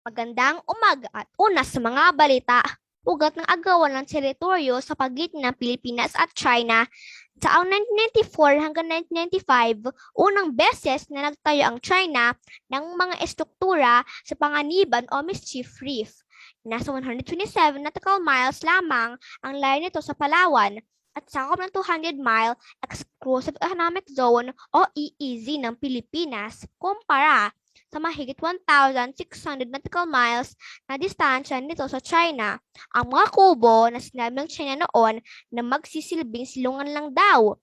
Magandang umaga at una sa mga balita, ugat ng agawan ng teritoryo sa pagitan ng Pilipinas at China. Taong 1994 hanggang 1995, unang beses na nagtayo ang China ng mga estruktura sa Panganiban o Mischief Reef. Nasa 127 nautical miles lamang ang layo nito sa Palawan at sakop ng 200-mile Exclusive Economic Zone o EEZ ng Pilipinas kumpara sa mahigit 1,600 nautical miles na distansya nito sa China. Ang mga kubo na sinabi ng China noon na magsisilbing silungan lang daw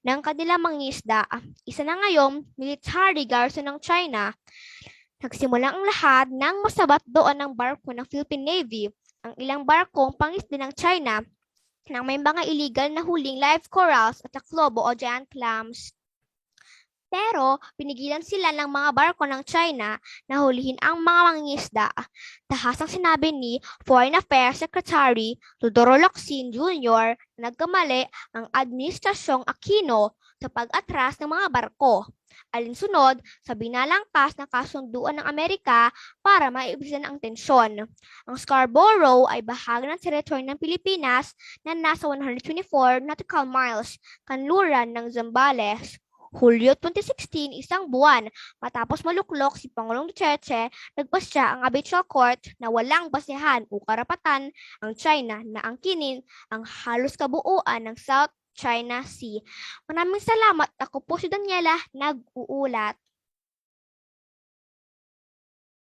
ng kanilang mangingisda, isa na ngayong military garrison ng China. Nagsimula ang lahat ng masabat doon ng barko ng Philippine Navy, ang ilang barkong pangisda ng China nang may mga illegal na huling live corals at aklobo o giant clams. Pero pinigilan sila ng mga barko ng China na hulihin ang mga mangingisda. Tahasang sinabi ni Foreign Affairs Secretary Teodoro Locsin Jr. na nagkamali ang Administrasyong Aquino sa pag-atras ng mga barko. Alinsunod sa binalangkas na kasunduan ng Amerika para maibisan ang tensyon. Ang Scarborough ay bahagi ng teritoryo ng Pilipinas na nasa 124 nautical miles kanluran ng Zambales. Hulyo 2016, isang buwan matapos maluklok si Pangulong Duterte, nagpasya ang Arbitral Court na walang basehan o karapatan ang China na angkinin ang halos kabuuan ng South China Sea. Maraming salamat. Ako po si Daniela, nag-uulat.